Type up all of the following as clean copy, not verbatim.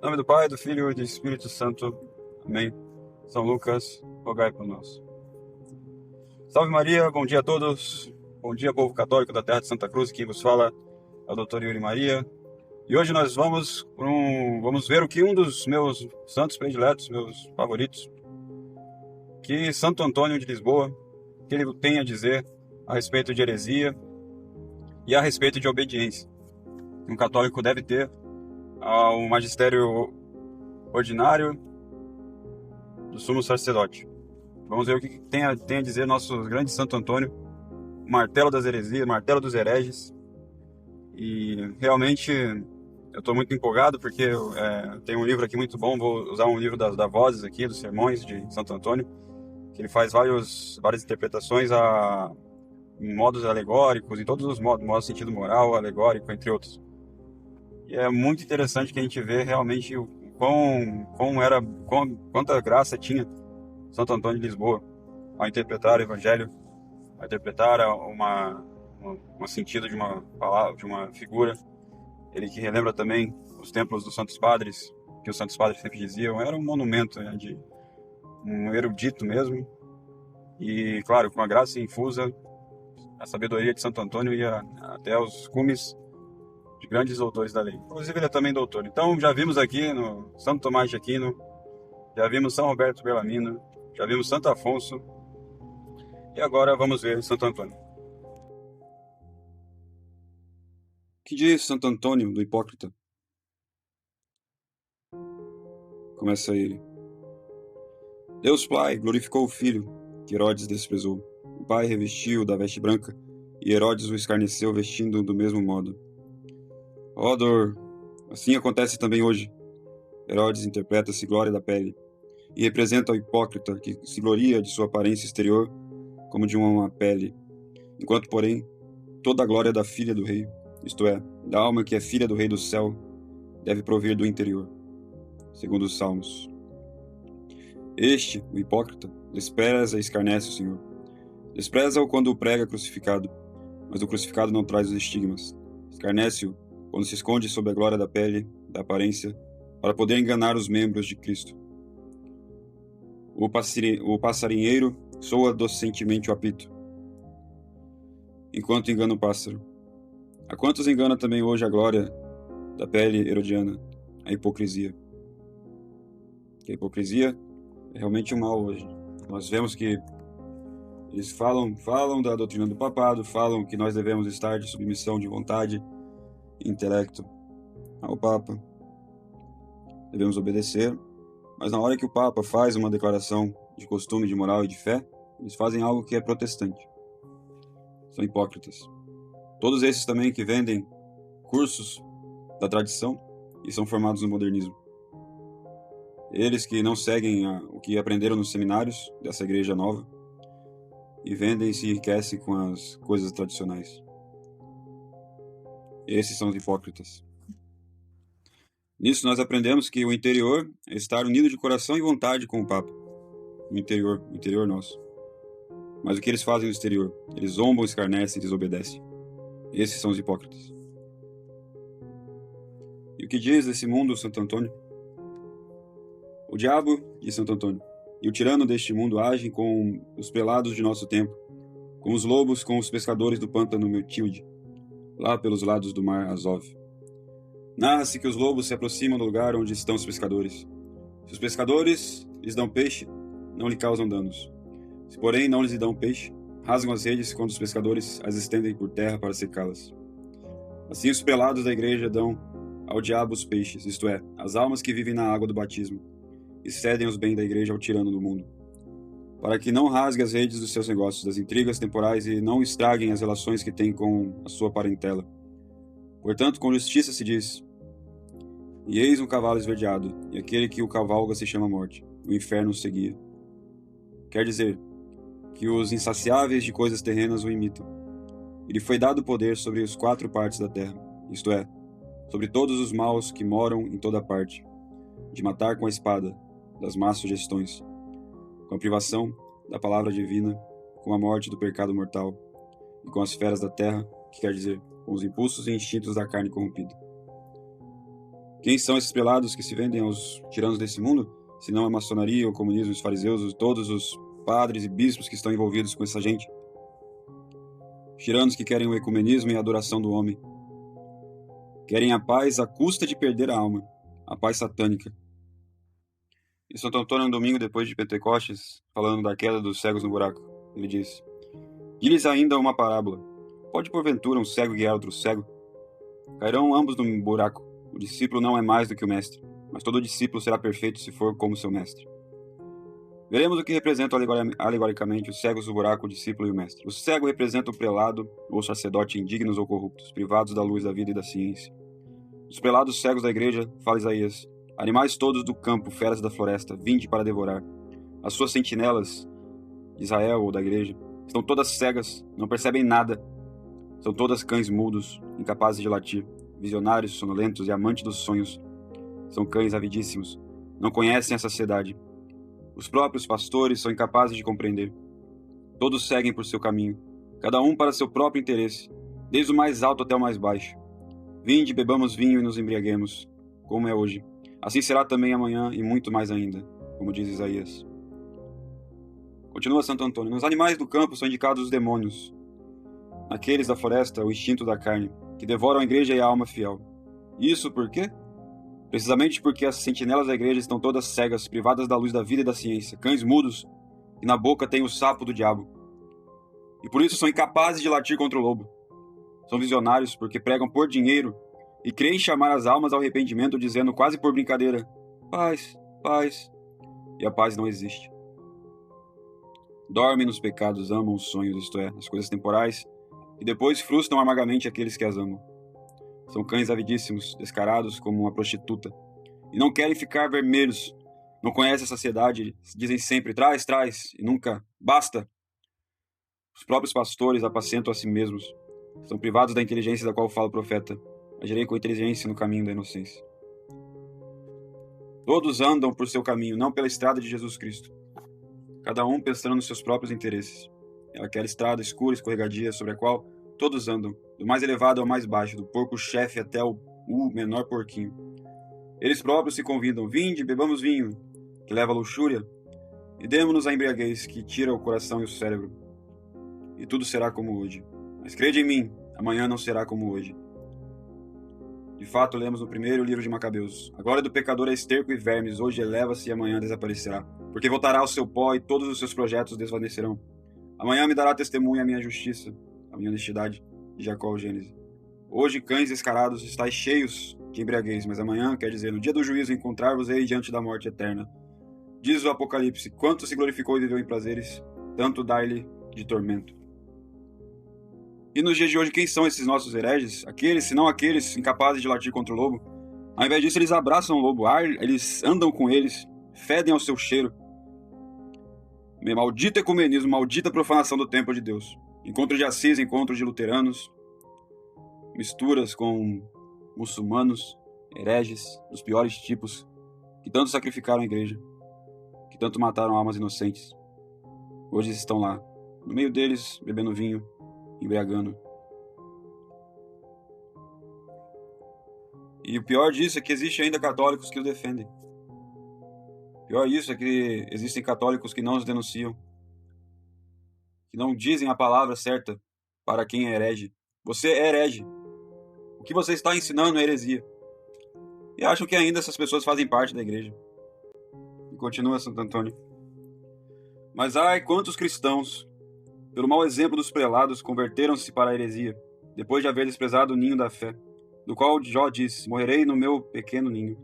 Em nome do Pai, do Filho e do Espírito Santo. Amém. São Lucas, rogai por nós. Salve Maria, bom dia a todos. Bom dia, povo católico da terra de Santa Cruz. Quem vos fala é o Dr. Yuri Maria. E hoje nós vamos ver o que um dos meus santos prediletos, meus favoritos, que Santo Antônio de Lisboa, que ele tem a dizer a respeito de heresia e a respeito de obediência. Um católico deve ter ao magistério ordinário do sumo sacerdote. Vamos ver o que tem a dizer nosso grande Santo Antônio, o martelo das heresias, o martelo dos hereges. E realmente eu estou muito empolgado porque tem um livro aqui muito bom. Vou usar um livro das vozes aqui, dos sermões de Santo Antônio, que ele faz várias interpretações em modos alegóricos, em todos os modos, modo sentido moral, alegórico, entre outros. E é muito interessante que a gente vê realmente quanta graça tinha Santo Antônio de Lisboa ao interpretar o Evangelho, ao interpretar um sentido de uma palavra, de uma figura. Ele que relembra também os templos dos Santos Padres, que os Santos Padres sempre diziam, era um monumento, né, de um erudito mesmo. E, claro, com a graça infusa, a sabedoria de Santo Antônio ia até os cumes de grandes doutores da lei. Inclusive, ele é também doutor. Então, já vimos aqui no Santo Tomás de Aquino, já vimos São Roberto Bellarmino, já vimos Santo Afonso, e agora vamos ver Santo Antônio. O que diz Santo Antônio do Hipócrita? Começa ele. Deus Pai glorificou o Filho, que Herodes desprezou. O Pai revestiu-o da veste branca, e Herodes o escarneceu vestindo-o do mesmo modo. Ó dor! Assim acontece também hoje. Herodes interpreta-se glória da pele, e representa o hipócrita que se gloria de sua aparência exterior como de uma pele, enquanto, porém, toda a glória da filha do rei, isto é, da alma que é filha do rei do céu, deve provir do interior, segundo os Salmos. Este, o hipócrita, despreza e escarnece o Senhor. Despreza-o quando o prega crucificado, mas o crucificado não traz os estigmas. Escarnece-o quando se esconde sob a glória da pele, da aparência, para poder enganar os membros de Cristo. O passarinheiro soa docentemente o apito, enquanto engana o pássaro. A quantos engana também hoje a glória da pele herodiana, a hipocrisia? Que a hipocrisia é realmente um mal hoje. Nós vemos que eles falam da doutrina do papado, falam que nós devemos estar de submissão de vontade e intelecto ao Papa. Devemos obedecer, mas na hora que o Papa faz uma declaração de costume, de moral e de fé, eles fazem algo que é protestante. São hipócritas. Todos esses também que vendem cursos da tradição e são formados no modernismo. Eles que não seguem o que aprenderam nos seminários dessa igreja nova e vendem e se enriquecem com as coisas tradicionais. Esses são os hipócritas. Nisso nós aprendemos que o interior é estar unido de coração e vontade com o Papa. O interior nosso. Mas o que eles fazem no exterior? Eles zombam, escarnecem e desobedecem. Esses são os hipócritas. E o que diz desse mundo Santo Antônio? O diabo, diz Santo Antônio, e o tirano deste mundo agem com os prelados de nosso tempo, como os lobos com os pescadores do pântano Metilde, lá pelos lados do mar Azov. Narra-se que os lobos se aproximam do lugar onde estão os pescadores. Se os pescadores lhes dão peixe, não lhe causam danos. Se, porém, não lhes dão peixe, rasgam as redes quando os pescadores as estendem por terra para secá-las. Assim os prelados da igreja dão ao diabo os peixes, isto é, as almas que vivem na água do batismo, e cedem os bens da igreja ao tirano do mundo, para que não rasgue as redes dos seus negócios, das intrigas temporais e não estraguem as relações que tem com a sua parentela. Portanto, com justiça se diz: e eis um cavalo esverdeado, e aquele que o cavalga se chama Morte, o inferno o seguia. Quer dizer, que os insaciáveis de coisas terrenas o imitam. Ele foi dado poder sobre as 4 partes da terra, isto é, sobre todos os maus que moram em toda parte, de matar com a espada, das más sugestões, com a privação da palavra divina, com a morte do pecado mortal, e com as feras da terra, que quer dizer, com os impulsos e instintos da carne corrompida. Quem são esses prelados que se vendem aos tiranos desse mundo? Se não a maçonaria, o comunismo, os fariseus, todos os padres e bispos que estão envolvidos com essa gente. Tiranos que querem o ecumenismo e a adoração do homem. Querem a paz à custa de perder a alma, a paz satânica. E Santo Antônio, um domingo depois de Pentecostes, falando da queda dos cegos no buraco, ele disse: "Diz-lhes ainda uma parábola. Pode porventura um cego guiar outro cego? Cairão ambos no buraco. O discípulo não é mais do que o mestre, mas todo discípulo será perfeito se for como seu mestre." Veremos o que representam alegoricamente os cegos do buraco, o discípulo e o mestre. O cego representa o prelado ou sacerdote indignos ou corruptos, privados da luz da vida e da ciência. Os prelados cegos da igreja, fala Isaías: "Animais todos do campo, feras da floresta, vinde para devorar." As suas sentinelas, de Israel ou da igreja, estão todas cegas, não percebem nada. São todas cães mudos, incapazes de latir, visionários, sonolentos e amantes dos sonhos. São cães avidíssimos, não conhecem a saciedade. Os próprios pastores são incapazes de compreender. Todos seguem por seu caminho, cada um para seu próprio interesse, desde o mais alto até o mais baixo. Vinde, bebamos vinho e nos embriaguemos, como é hoje. Assim será também amanhã e muito mais ainda, como diz Isaías. Continua Santo Antônio: "Nos animais do campo são indicados os demônios. Naqueles da floresta, o instinto da carne, que devoram a igreja e a alma fiel. Isso por quê? Precisamente porque as sentinelas da igreja estão todas cegas, privadas da luz da vida e da ciência, cães mudos, e na boca tem o sapo do diabo. E por isso são incapazes de latir contra o lobo. São visionários porque pregam por dinheiro e creem chamar as almas ao arrependimento, dizendo quase por brincadeira: paz, paz. E a paz não existe. Dormem nos pecados, amam os sonhos, isto é, as coisas temporais, e depois frustram amargamente aqueles que as amam. São cães avidíssimos, descarados como uma prostituta, e não querem ficar vermelhos. Não conhecem a saciedade, dizem sempre traz, traz, e nunca basta. Os próprios pastores apacentam a si mesmos. São privados da inteligência da qual fala o profeta: agirei com inteligência no caminho da inocência. Todos andam por seu caminho, não pela estrada de Jesus Cristo. Cada um pensando nos seus próprios interesses. É aquela estrada escura e escorregadia sobre a qual todos andam, do mais elevado ao mais baixo, do porco-chefe até o menor porquinho. Eles próprios se convidam: vinde, bebamos vinho, que leva à luxúria, e demo-nos a embriaguez, que tira o coração e o cérebro. E tudo será como hoje. Mas crede em mim, amanhã não será como hoje. De fato, lemos no primeiro livro de Macabeus: a glória do pecador é esterco e vermes, hoje eleva-se e amanhã desaparecerá. Porque voltará ao seu pó e todos os seus projetos desvanecerão. Amanhã me dará testemunha a minha justiça, a minha honestidade, de Jacó ao Gênesis. Hoje, cães descarados, estáis cheios de embriaguez, mas amanhã, quer dizer, no dia do juízo, encontrar-vos-ei diante da morte eterna. Diz o Apocalipse: quanto se glorificou e viveu em prazeres, tanto dar-lhe de tormento. E nos dias de hoje, quem são esses nossos hereges? Aqueles, se não aqueles, incapazes de latir contra o lobo? Ao invés disso, eles abraçam o lobo, eles andam com eles, fedem ao seu cheiro. Maldito ecumenismo, maldita profanação do templo de Deus. Encontros de Assis, encontros de luteranos, misturas com muçulmanos, hereges, dos piores tipos, que tanto sacrificaram a igreja, que tanto mataram almas inocentes. Hoje eles estão lá, no meio deles, bebendo vinho, embriagando. E o pior disso é que existe ainda católicos que os defendem. O pior disso é que existem católicos que não os denunciam, que não dizem a palavra certa para quem é herege. Você é herege. O que você está ensinando é heresia. E acham que ainda essas pessoas fazem parte da igreja. E continua Santo Antônio: mas ai, quantos cristãos, pelo mau exemplo dos prelados, converteram-se para a heresia, depois de haver desprezado o ninho da fé, do qual Jó disse: morrerei no meu pequeno ninho.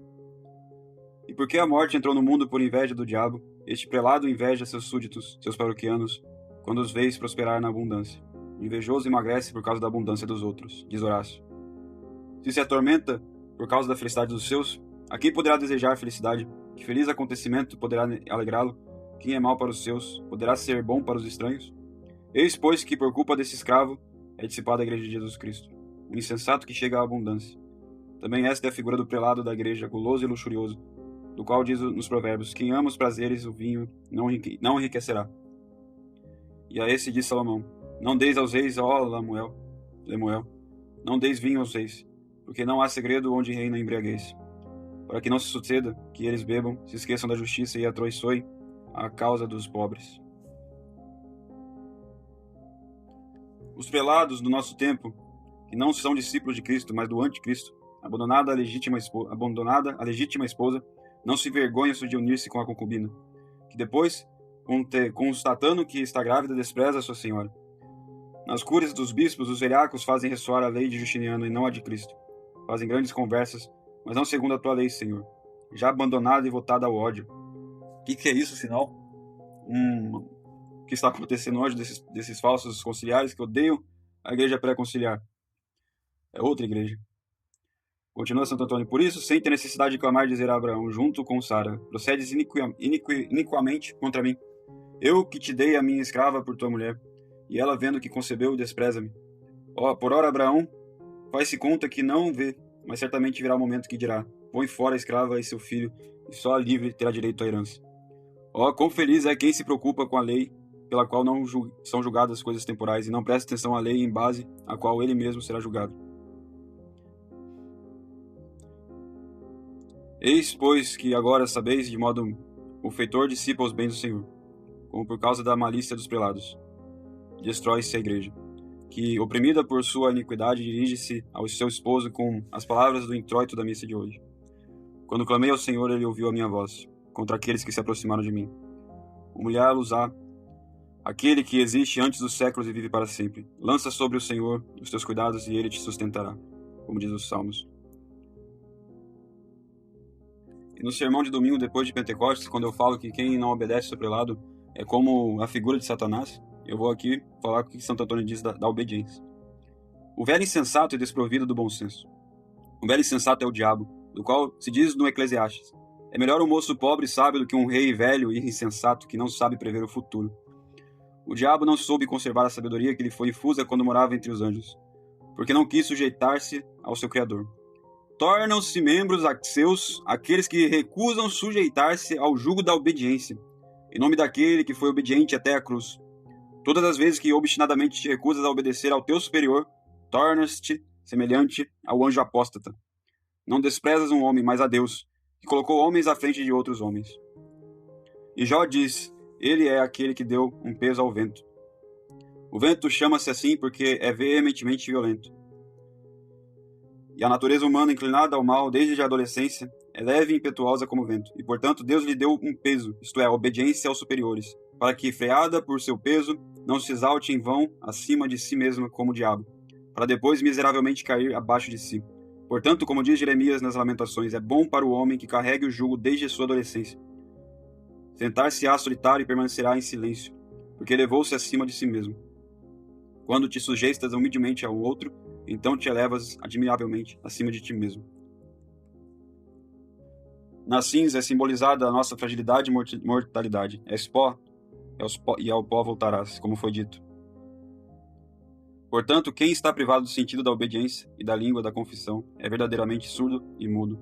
E porque a morte entrou no mundo por inveja do diabo, este prelado inveja seus súditos, seus paroquianos, quando os vês prosperar na abundância. O invejoso emagrece por causa da abundância dos outros, diz Horácio. Se se atormenta por causa da felicidade dos seus, a quem poderá desejar felicidade? Que feliz acontecimento poderá alegrá-lo? Quem é mau para os seus, poderá ser bom para os estranhos? Eis, pois, que por culpa desse escravo é dissipada a igreja de Jesus Cristo, o insensato que chega à abundância. Também esta é a figura do prelado da igreja, guloso e luxurioso, do qual diz nos provérbios: quem ama os prazeres, o vinho não enriquecerá. E a esse diz Salomão: não deis aos reis, ó Lemuel, não deis vinho aos reis, porque não há segredo onde reina a embriaguez. para que não se suceda que eles bebam, se esqueçam da justiça e atraiçoem a causa dos pobres. Os prelados do nosso tempo, que não são discípulos de Cristo, mas do anticristo, abandonada a legítima esposa, não se envergonham de unir-se com a concubina, que depois, constatando que está grávida, despreza a sua senhora. Nas cúrias dos bispos, os velhacos fazem ressoar a lei de Justiniano e não a de Cristo. Fazem grandes conversas, mas não segundo a tua lei, Senhor, já abandonada e votada ao ódio. O que é isso, sinal? O que está acontecendo hoje desses falsos conciliares que odeiam a igreja pré-conciliar? É outra igreja. Continua Santo Antônio. Por isso, sem ter necessidade de clamar, dizer a Abraão, junto com Sara, procedes iniquamente contra mim. Eu que te dei a minha escrava por tua mulher, e ela, vendo que concebeu, despreza-me. Por ora, Abraão faz-se conta que não vê, mas certamente virá o momento que dirá, põe fora a escrava e seu filho, e só a livre terá direito à herança. Quão feliz é quem se preocupa com a lei, pela qual não são julgadas coisas temporais, e não presta atenção à lei em base à qual ele mesmo será julgado. Eis, pois, que agora sabeis de modo o feitor dissipa os bens do Senhor, como por causa da malícia dos prelados. Destrói-se a igreja, que, oprimida por sua iniquidade, dirige-se ao seu esposo com as palavras do introito da missa de hoje. Quando clamei ao Senhor, ele ouviu a minha voz, contra aqueles que se aproximaram de mim. Humilhá-los-á, aquele que existe antes dos séculos e vive para sempre. Lança sobre o Senhor os teus cuidados e ele te sustentará, como diz os Salmos. E no sermão de domingo, depois de Pentecostes, quando eu falo que quem não obedece ao prelado é como a figura de Satanás, eu vou aqui falar o que Santo Antônio diz da obediência. O velho insensato e desprovido do bom senso. O velho insensato é o diabo, do qual se diz no Eclesiastes: é melhor um moço pobre e sábio do que um rei velho e insensato que não sabe prever o futuro. O diabo não soube conservar a sabedoria que lhe foi infusa quando morava entre os anjos, porque não quis sujeitar-se ao seu Criador. Tornam-se membros seus aqueles que recusam sujeitar-se ao jugo da obediência, em nome daquele que foi obediente até a cruz. Todas as vezes que obstinadamente te recusas a obedecer ao teu superior, tornas-te semelhante ao anjo apóstata. Não desprezas um homem, mas a Deus, que colocou homens à frente de outros homens. E Jó diz, ele é aquele que deu um peso ao vento. O vento chama-se assim porque é veementemente violento. E a natureza humana, inclinada ao mal desde a adolescência, é leve e impetuosa como o vento, e portanto Deus lhe deu um peso, isto é, a obediência aos superiores, para que, freada por seu peso, não se exalte em vão acima de si mesma como o diabo, para depois miseravelmente cair abaixo de si. Portanto, como diz Jeremias nas Lamentações, é bom para o homem que carregue o jugo desde a sua adolescência. Sentar-se-á solitário e permanecerá em silêncio, porque elevou-se acima de si mesmo. Quando te sujeitas humildemente ao outro, então te elevas admiravelmente acima de ti mesmo. Na cinza é simbolizada a nossa fragilidade e mortalidade. És pó, e ao pó voltarás, como foi dito. Portanto, quem está privado do sentido da obediência e da língua da confissão é verdadeiramente surdo e mudo.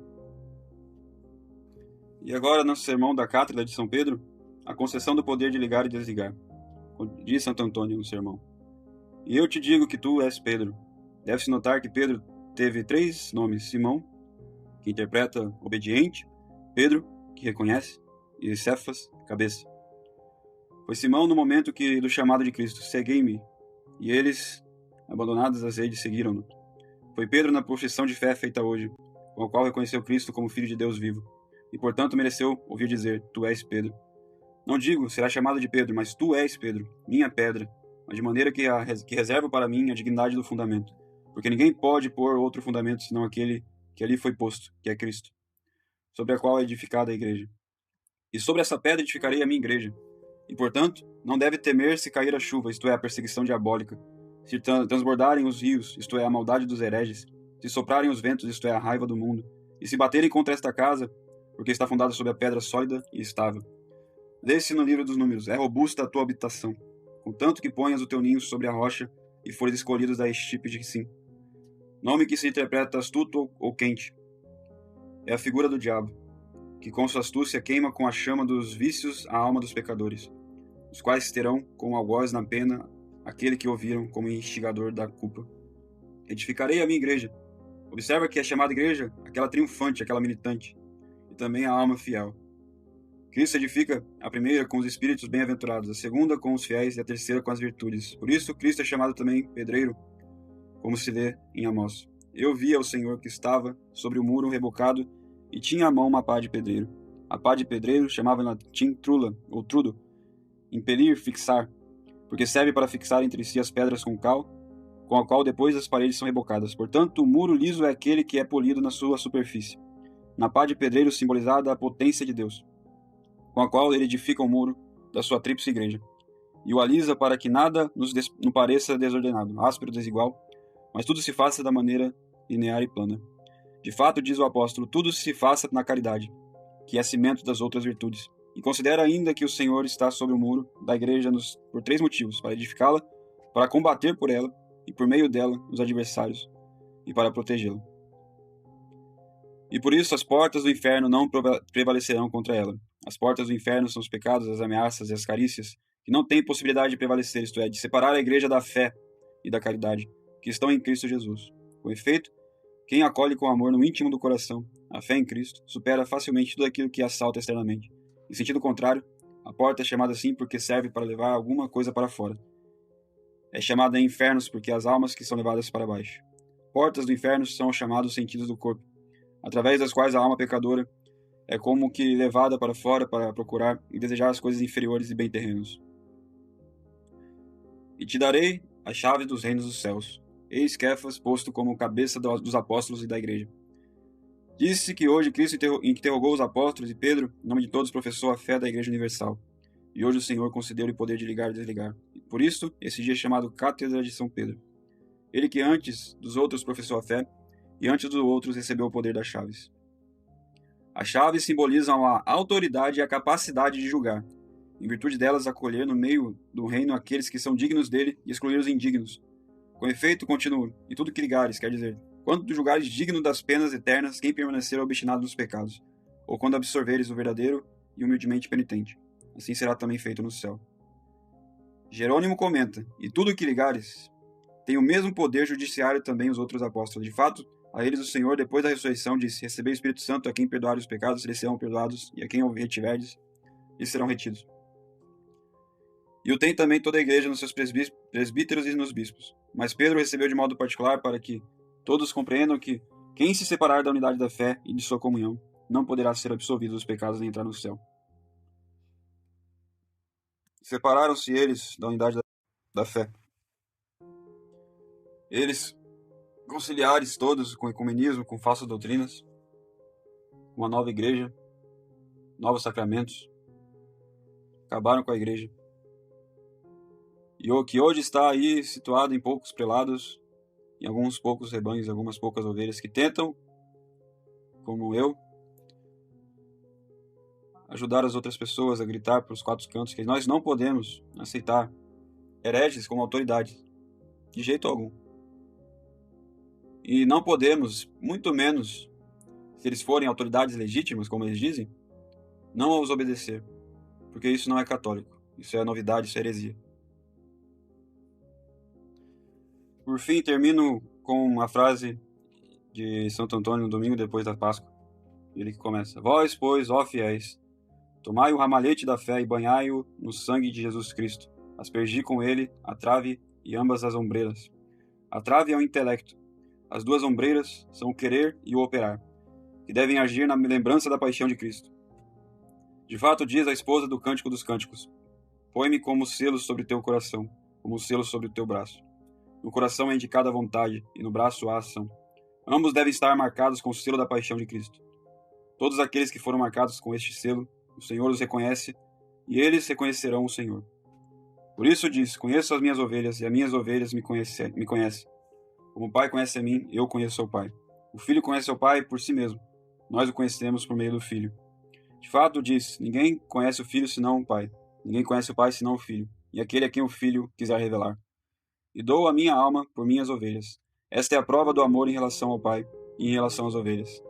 E agora, no sermão da Cátedra de São Pedro, a concessão do poder de ligar e desligar. Diz Santo Antônio no sermão: E eu te digo que tu és Pedro. Deve-se notar que Pedro teve 3 nomes: Simão, que interpreta obediente, Pedro, que reconhece, e Cefas, cabeça. Foi Simão no momento do chamado de Cristo: Seguei-me, e eles, abandonados as redes, seguiram-no. Foi Pedro na profissão de fé feita hoje, com a qual reconheceu Cristo como Filho de Deus vivo, e portanto mereceu ouvir dizer: Tu és Pedro. Não digo, será chamado de Pedro, mas tu és Pedro, minha pedra, mas de maneira que reservo para mim a dignidade do fundamento, porque ninguém pode pôr outro fundamento senão aquele que ali foi posto, que é Cristo, sobre a qual é edificada a igreja. E sobre essa pedra edificarei a minha igreja. E, portanto, não deve temer se cair a chuva, isto é, a perseguição diabólica, se transbordarem os rios, isto é, a maldade dos hereges, se soprarem os ventos, isto é, a raiva do mundo, e se baterem contra esta casa, porque está fundada sobre a pedra sólida e estável. Lê-se no livro dos Números: é robusta a tua habitação, contanto que ponhas o teu ninho sobre a rocha e fores escolhidos da estirpe de Sim. Nome que se interpreta astuto ou quente. É a figura do diabo, que com sua astúcia queima com a chama dos vícios a alma dos pecadores, os quais terão como algoz na pena aquele que ouviram como instigador da culpa. Edificarei a minha igreja. Observa que é chamada igreja aquela triunfante, aquela militante, e também a alma fiel. Cristo edifica a primeira com os espíritos bem-aventurados, a segunda com os fiéis e a terceira com as virtudes. Por isso, Cristo é chamado também pedreiro, como se lê em Amós. Eu via o Senhor que estava sobre o muro rebocado e tinha à mão uma pá de pedreiro. A pá de pedreiro chamava em latim trula, ou trudo, impelir, fixar, porque serve para fixar entre si as pedras com cal, com a qual depois as paredes são rebocadas. Portanto, o muro liso é aquele que é polido na sua superfície. Na pá de pedreiro simbolizada a potência de Deus, com a qual ele edifica o muro da sua tríplice igreja, e o alisa para que nada não pareça desordenado, áspero, desigual, mas tudo se faça da maneira linear e plana. De fato, diz o apóstolo, tudo se faça na caridade, que é cimento das outras virtudes. E considera ainda que o Senhor está sobre o muro da igreja por 3 motivos: para edificá-la, para combater por ela e por meio dela os adversários, e para protegê-la. E por isso as portas do inferno não prevalecerão contra ela. As portas do inferno são os pecados, as ameaças e as carícias, que não têm possibilidade de prevalecer, isto é, de separar a igreja da fé e da caridade, que estão em Cristo Jesus. Com efeito, quem acolhe com amor no íntimo do coração a fé em Cristo, supera facilmente tudo aquilo que assalta externamente. Em sentido contrário, a porta é chamada assim porque serve para levar alguma coisa para fora. É chamada infernos porque as almas que são levadas para baixo. Portas do inferno são os chamados sentidos do corpo, através das quais a alma pecadora é como que levada para fora para procurar e desejar as coisas inferiores e bem-terrenos. E te darei a chave dos reinos dos céus. Eis Kefas posto como cabeça dos apóstolos e da igreja. Disse que hoje Cristo interrogou os apóstolos e Pedro, em nome de todos, professou a fé da Igreja Universal. E hoje o Senhor concedeu-lhe o poder de ligar e desligar. E por isso, esse dia é chamado Cátedra de São Pedro. Ele que antes dos outros professou a fé, e antes dos outros recebeu o poder das chaves. As chaves simbolizam a autoridade e a capacidade de julgar. Em virtude delas, acolher no meio do reino aqueles que são dignos dele e excluir os indignos. Com efeito, continua, e tudo que ligares, quer dizer, quando tu julgares digno das penas eternas quem permanecer obstinado nos pecados, ou quando absorveres o verdadeiro e humildemente penitente. Assim será também feito no céu. Jerônimo comenta, e tudo que ligares tem o mesmo poder judiciário também os outros apóstolos. De fato, a eles o Senhor, depois da ressurreição, disse, recebei o Espírito Santo, a quem perdoarem os pecados, lhes serão perdoados, e a quem o retiverdes, lhes serão retidos. E o tem também toda a igreja nos seus presbíteros e nos bispos. Mas Pedro recebeu de modo particular para que todos compreendam que quem se separar da unidade da fé e de sua comunhão não poderá ser absolvido dos pecados nem entrar no céu. Separaram-se eles da unidade da fé. Eles, conciliares todos com o ecumenismo, com falsas doutrinas, uma nova igreja, novos sacramentos, acabaram com a igreja. E o que hoje está aí situado em poucos prelados, em alguns poucos rebanhos, algumas poucas ovelhas que tentam, como eu, ajudar as outras pessoas a gritar para os 4 cantos que nós não podemos aceitar hereges como autoridade, de jeito algum. E não podemos, muito menos, se eles forem autoridades legítimas, como eles dizem, não os obedecer, porque isso não é católico, isso é novidade, isso é heresia. Por fim, termino com a frase de Santo Antônio no domingo depois da Páscoa. Ele que começa: Vós, pois, ó fiéis, tomai o ramalhete da fé e banhai-o no sangue de Jesus Cristo. Aspergi com ele a trave e ambas as ombreiras. A trave é o intelecto. As 2 ombreiras são o querer e o operar, que devem agir na lembrança da paixão de Cristo. De fato, diz a esposa do Cântico dos Cânticos: Põe-me como selo sobre teu coração, como selo sobre o teu braço. No coração é indicada a vontade, e no braço a ação. Ambos devem estar marcados com o selo da paixão de Cristo. Todos aqueles que foram marcados com este selo, o Senhor os reconhece, e eles reconhecerão o Senhor. Por isso diz, conheço as minhas ovelhas, e as minhas ovelhas me conhecem. Como o Pai conhece a mim, eu conheço ao Pai. O Filho conhece ao Pai por si mesmo. Nós o conhecemos por meio do Filho. De fato, diz, ninguém conhece o Filho senão o Pai. Ninguém conhece o Pai senão o Filho, e aquele a quem o Filho quiser revelar. E dou a minha alma por minhas ovelhas. Esta é a prova do amor em relação ao Pai e em relação às ovelhas.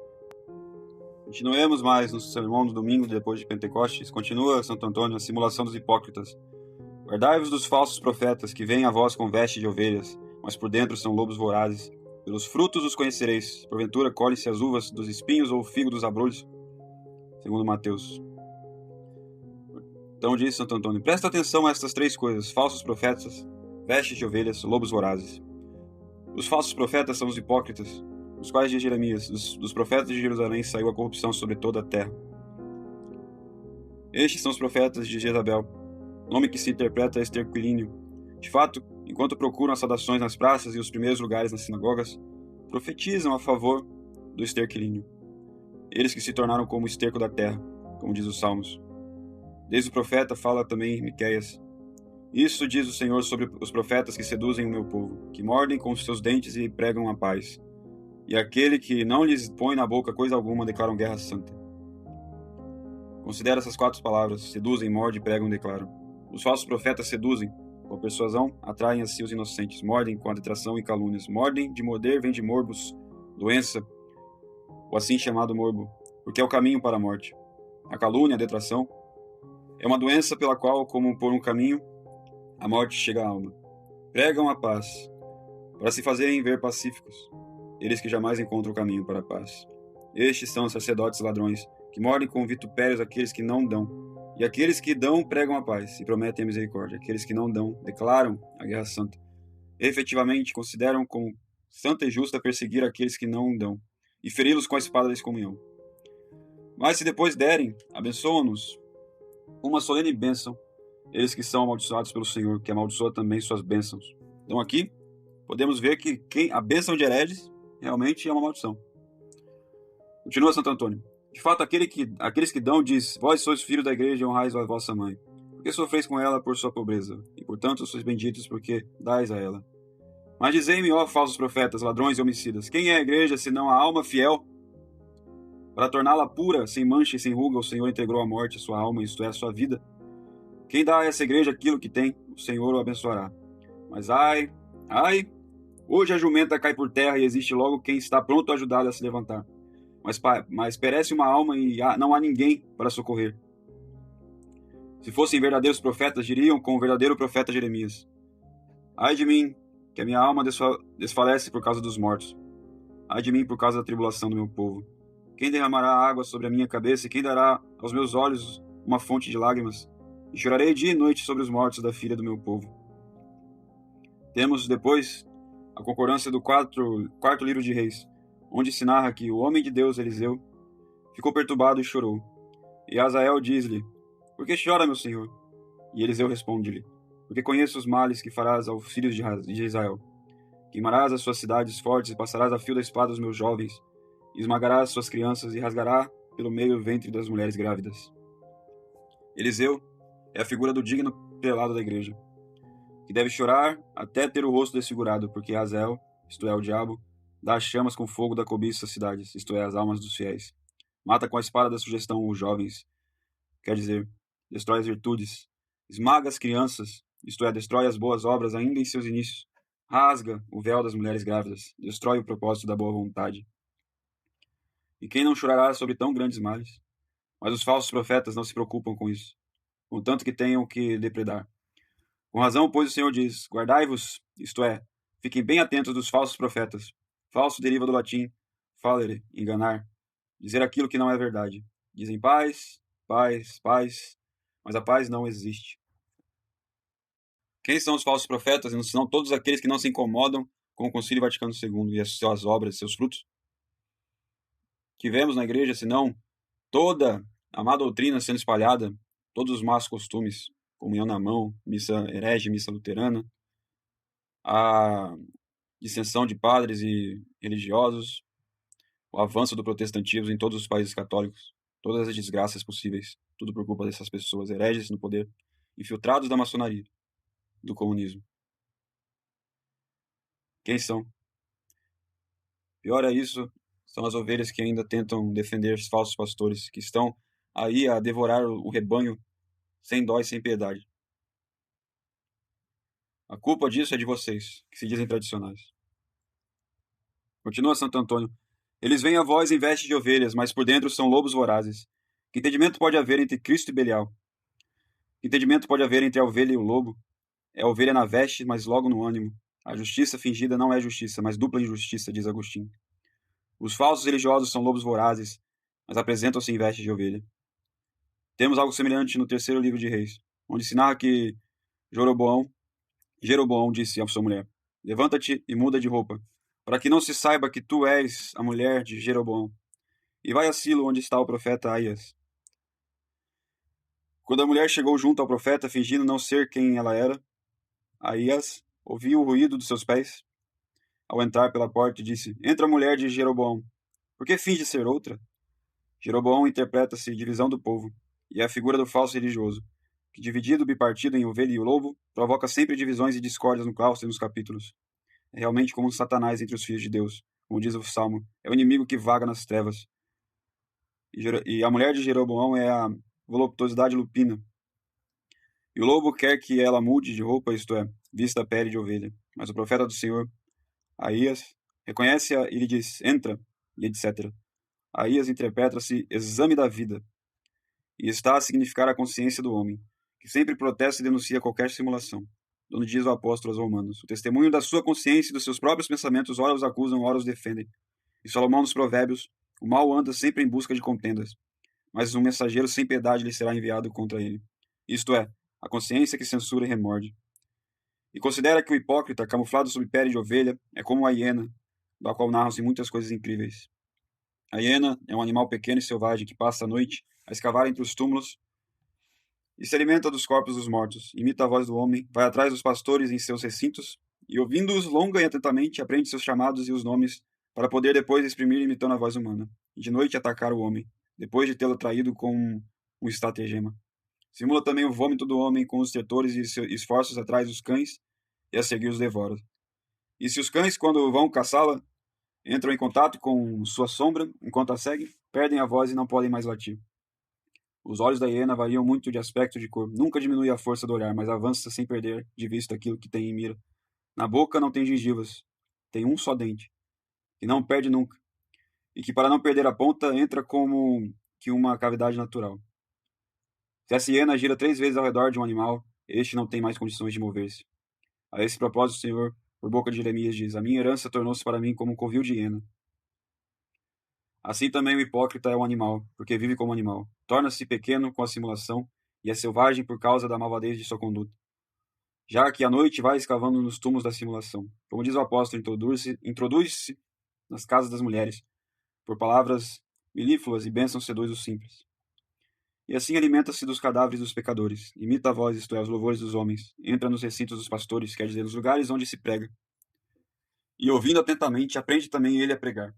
Continuemos mais no sermão do domingo depois de Pentecostes. Continua Santo Antônio, a simulação dos hipócritas. Guardai-vos dos falsos profetas, que vêm a vós com veste de ovelhas, mas por dentro são lobos vorazes. Pelos frutos os conhecereis. Porventura colhem-se as uvas dos espinhos ou o figo dos abrolhos? segundo Mateus. Então diz Santo Antônio: presta atenção a estas 3 coisas: falsos profetas, vestes de ovelhas, lobos vorazes. Os falsos profetas são os hipócritas, os quais de Jeremias, dos profetas de Jerusalém, saiu a corrupção sobre toda a terra. Estes são os profetas de Jezabel, nome que se interpreta esterquilínio. De fato, enquanto procuram as saudações nas praças e os primeiros lugares nas sinagogas, profetizam a favor do esterquilínio. Eles que se tornaram como o esterco da terra, como diz os Salmos. Desde o profeta fala também Miqueias. Isso diz o Senhor sobre os profetas que seduzem o meu povo, que mordem com os seus dentes e pregam a paz. E aquele que não lhes põe na boca coisa alguma declaram guerra santa. Considera essas 4 palavras: seduzem, mordem, pregam e declaram. Os falsos profetas seduzem, com a persuasão, atraem a si os inocentes, mordem com a detração e calúnias. Mordem, de morder vem de morbus, doença, o assim chamado morbo, porque é o caminho para a morte. A calúnia, a detração, é uma doença pela qual, como por um caminho, a morte chega à alma. Pregam a paz, para se fazerem ver pacíficos, eles que jamais encontram o caminho para a paz. Estes são os sacerdotes ladrões, que mordem com vitupérios aqueles que não dão. E aqueles que dão pregam a paz e prometem a misericórdia. Aqueles que não dão declaram a guerra santa. Efetivamente, consideram como santa e justa perseguir aqueles que não dão e feri-los com a espada da excomunhão. Mas se depois derem, abençoam-nos uma solene bênção, eles que são amaldiçoados pelo Senhor, que amaldiçoa também suas bênçãos. Então aqui podemos ver que a bênção de hereges realmente é uma maldição. Continua Santo Antônio: de fato, aqueles que dão diz: vós sois filhos da igreja e honrais a vossa mãe, porque sofreis com ela por sua pobreza, e portanto sois benditos porque dais a ela. Mas dizei-me, ó falsos profetas, ladrões e homicidas, quem é a igreja senão a alma fiel? Para torná-la pura, sem mancha e sem ruga, o Senhor entregou à morte a sua alma, isto é, a sua vida. Quem dá a essa igreja aquilo que tem, o Senhor o abençoará. Mas ai, hoje a jumenta cai por terra e existe logo quem está pronto a ajudá-la a se levantar. Mas perece uma alma e não há ninguém para socorrer. Se fossem verdadeiros profetas, diriam com o verdadeiro profeta Jeremias: ai de mim, que a minha alma desfalece por causa dos mortos. Ai de mim por causa da tribulação do meu povo. Quem derramará água sobre a minha cabeça e quem dará aos meus olhos uma fonte de lágrimas? E chorarei dia e noite sobre os mortos da filha do meu povo. Temos depois a concordância do quarto livro de Reis, onde se narra que o homem de Deus, Eliseu, ficou perturbado e chorou. E Azael diz-lhe: por que chora, meu senhor? E Eliseu responde-lhe: porque conheço os males que farás aos filhos de Israel. Queimarás as suas cidades fortes e passarás a fio da espada os meus jovens, e esmagarás suas crianças e rasgará pelo meio o ventre das mulheres grávidas. Eliseu é a figura do digno prelado da igreja, que deve chorar até ter o rosto desfigurado, porque Azael, isto é, o diabo, dá chamas com fogo da cobiça às cidades, isto é, as almas dos fiéis. Mata com a espada da sugestão os jovens, quer dizer, destrói as virtudes. Esmaga as crianças, isto é, destrói as boas obras ainda em seus inícios. Rasga o véu das mulheres grávidas, destrói o propósito da boa vontade. E quem não chorará sobre tão grandes males? Mas os falsos profetas não se preocupam com isso, contanto que tenham que depredar. Com razão, pois o Senhor diz: guardai-vos, isto é, fiquem bem atentos dos falsos profetas. Falso deriva do latim fallere, enganar, dizer aquilo que não é verdade. Dizem paz, mas a paz não existe. Quem são os falsos profetas? Não são todos aqueles que não se incomodam com o Concílio Vaticano II e as suas obras, seus frutos? Que vemos na igreja, senão toda a má doutrina sendo espalhada, todos os maus costumes, comunhão na mão, missa herege, missa luterana, a dissensão de padres e religiosos, o avanço do protestantismo em todos os países católicos, todas as desgraças possíveis, tudo por culpa dessas pessoas hereges no poder, infiltrados da maçonaria, do comunismo. Quem são? Pior é isso, são as ovelhas que ainda tentam defender os falsos pastores, que estão aí a devorar o rebanho sem dó e sem piedade. A culpa disso é de vocês, que se dizem tradicionais. Continua Santo Antônio: eles vêm a vós em veste de ovelhas, mas por dentro são lobos vorazes. Que entendimento pode haver entre Cristo e Belial? Que entendimento pode haver entre a ovelha e o lobo? É a ovelha na veste, mas logo no ânimo. A justiça fingida não é justiça, mas dupla injustiça, diz Agostinho. Os falsos religiosos são lobos vorazes, mas apresentam-se em vestes de ovelha. Temos algo semelhante no terceiro livro de Reis, onde se narra que Jeroboão disse à sua mulher: Levanta-te e muda de roupa, para que não se saiba que tu és a mulher de Jeroboão, e vai a Silo onde está o profeta Aías. Quando a mulher chegou junto ao profeta, fingindo não ser quem ela era, Aías ouviu o ruído dos seus pés ao entrar pela porta e disse: Entra a mulher de Jeroboão. Por que finge ser outra? Jeroboão interpreta-se divisão do povo, e é a figura do falso religioso, que, dividido bipartido em ovelha e o lobo, provoca sempre divisões e discórdias no claustro e nos capítulos. É realmente como um Satanás entre os filhos de Deus, como diz o Salmo. É o inimigo que vaga nas trevas. E a mulher de Jeroboão é a voluptuosidade lupina. E o lobo quer que ela mude de roupa, isto é, vista a pele de ovelha. Mas o profeta do Senhor, Aías, reconhece-a e lhe diz: Entra, e etc. Aías interpreta-se exame da vida, e está a significar a consciência do homem, que sempre protesta e denuncia qualquer simulação. Donde diz o apóstolo aos Romanos: O testemunho da sua consciência e dos seus próprios pensamentos ora os acusam, ora os defendem. E Salomão nos Provérbios: O mal anda sempre em busca de contendas, mas um mensageiro sem piedade lhe será enviado contra ele. Isto é, a consciência que censura e remorde. E considera que o hipócrita, camuflado sob pele de ovelha, é como a hiena, da qual narram-se muitas coisas incríveis. A hiena é um animal pequeno e selvagem que passa a noite a escavar entre os túmulos e se alimenta dos corpos dos mortos, imita a voz do homem, vai atrás dos pastores em seus recintos, e ouvindo-os longa e atentamente, aprende seus chamados e os nomes, para poder depois exprimir imitando a voz humana, e de noite atacar o homem, depois de tê-lo traído com um estratagema. Simula também o vômito do homem com os stertores e seus esforços atrás dos cães, e a seguir os devora. E se os cães, quando vão caçá-la, entram em contato com sua sombra, enquanto a seguem, perdem a voz e não podem mais latir. Os olhos da hiena variam muito de aspecto e de cor. Nunca diminui a força do olhar, mas avança sem perder de vista aquilo que tem em mira. Na boca não tem gengivas. Tem um só dente, que não perde nunca, e que para não perder a ponta entra como que uma cavidade natural. Se essa hiena gira 3 vezes ao redor de um animal, este não tem mais condições de mover-se. A esse propósito, o Senhor, por boca de Jeremias, diz: A minha herança tornou-se para mim como um covil de hiena. Assim também o hipócrita é um animal, porque vive como animal. Torna-se pequeno com a simulação e é selvagem por causa da malvadez de sua conduta. Já que à noite vai escavando nos túmulos da simulação. Como diz o apóstolo, introduz-se nas casas das mulheres. Por palavras melífluas e bênçãos seduz os simples. E assim alimenta-se dos cadáveres dos pecadores. Imita a voz, isto é, os louvores dos homens. Entra nos recintos dos pastores, quer dizer, nos lugares onde se prega. E ouvindo atentamente, aprende também ele a pregar.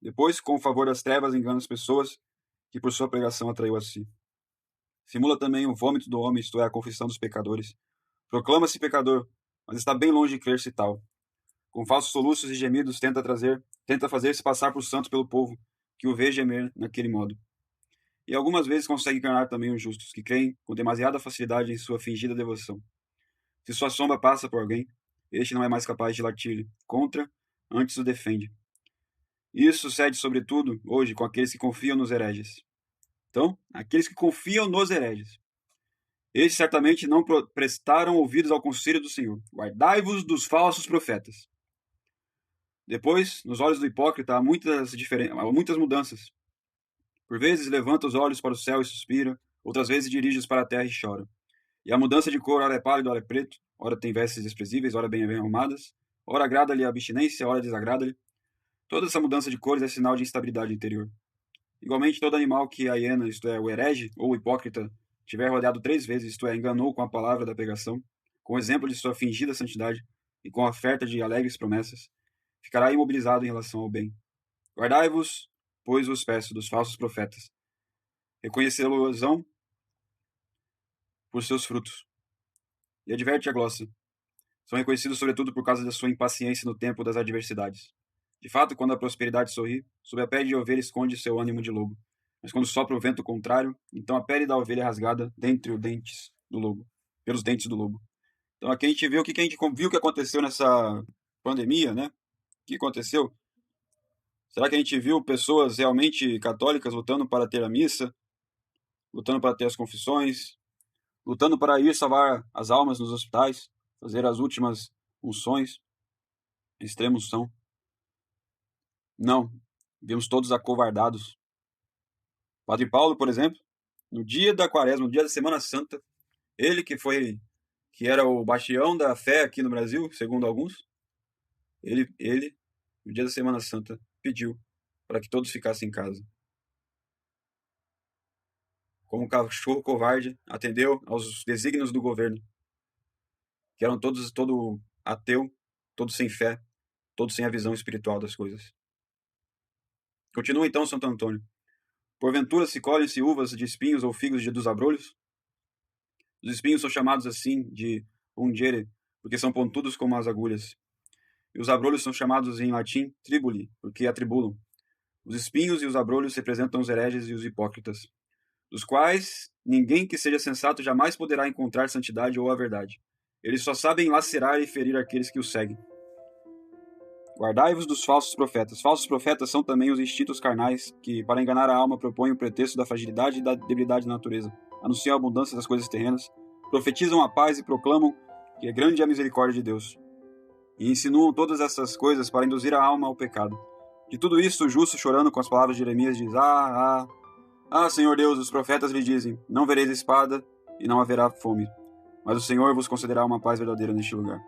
Depois, com o favor das trevas, engana as pessoas que por sua pregação atraiu a si. Simula também o vômito do homem, isto é, a confissão dos pecadores. Proclama-se pecador, mas está bem longe de crer-se tal. Com falsos soluços e gemidos tenta fazer-se passar por santo pelo povo, que o vê gemer naquele modo. E algumas vezes consegue enganar também os justos, que creem com demasiada facilidade em sua fingida devoção. Se sua sombra passa por alguém, este não é mais capaz de latir-lhe contra, antes o defende. Isso sucede, sobretudo, hoje, com aqueles que confiam nos hereges. Então, aqueles que confiam nos hereges. Eles certamente não prestaram ouvidos ao conselho do Senhor. Guardai-vos dos falsos profetas. Depois, nos olhos do hipócrita, há muitas mudanças. Por vezes, levanta os olhos para o céu e suspira, outras vezes dirige-os para a terra e chora. E a mudança de cor, ora é pálido, ora é preto, ora tem vestes desprezíveis, ora bem arrumadas, ora agrada-lhe a abstinência, ora desagrada-lhe. Toda essa mudança de cores é sinal de instabilidade interior. Igualmente, todo animal que a hiena, isto é, o herege ou o hipócrita, tiver rodeado 3 vezes, isto é, enganou com a palavra da pregação, com o exemplo de sua fingida santidade e com a oferta de alegres promessas, ficará imobilizado em relação ao bem. Guardai-vos, pois os peço, dos falsos profetas. Reconhecê-los-ão por seus frutos. E adverte a glossa. São reconhecidos sobretudo por causa da sua impaciência no tempo das adversidades. De fato, quando a prosperidade sorri, sob a pele de ovelha esconde seu ânimo de lobo. Mas quando sopra o vento contrário, então a pele da ovelha é rasgada dentre os dentes do lobo, pelos dentes do lobo. Então aqui a gente vê o que a gente viu que aconteceu nessa pandemia, né? O que aconteceu? Será que a gente viu pessoas realmente católicas lutando para ter a missa, lutando para ter as confissões, lutando para ir salvar as almas nos hospitais, fazer as últimas unções, extrema unção? Não, vimos todos acovardados, Padre Paulo, por exemplo, no dia da Quaresma, no dia da Semana Santa, ele que era o bastião da fé aqui no Brasil, segundo alguns, ele no dia da Semana Santa, pediu para que todos ficassem em casa. Como um cachorro covarde, atendeu aos desígnios do governo, que eram todo ateu, todos sem fé, todos sem a visão espiritual das coisas. Continua então Santo Antônio. Porventura se colhem-se uvas de espinhos ou figos dos abrolhos? Os espinhos são chamados assim de ungere, porque são pontudos como as agulhas. E os abrolhos são chamados em latim tribuli, porque atribulam. Os espinhos e os abrolhos representam os hereges e os hipócritas, dos quais ninguém que seja sensato jamais poderá encontrar santidade ou a verdade. Eles só sabem lacerar e ferir aqueles que os seguem. Guardai-vos dos falsos profetas. Falsos profetas são também os instintos carnais que, para enganar a alma, propõem o pretexto da fragilidade e da debilidade da natureza, anunciam a abundância das coisas terrenas, profetizam a paz e proclamam que é grande a misericórdia de Deus. E insinuam todas essas coisas para induzir a alma ao pecado. De tudo isso, o justo, chorando com as palavras de Jeremias, diz: Senhor Deus, os profetas lhe dizem: não vereis espada e não haverá fome, mas o Senhor vos concederá uma paz verdadeira neste lugar.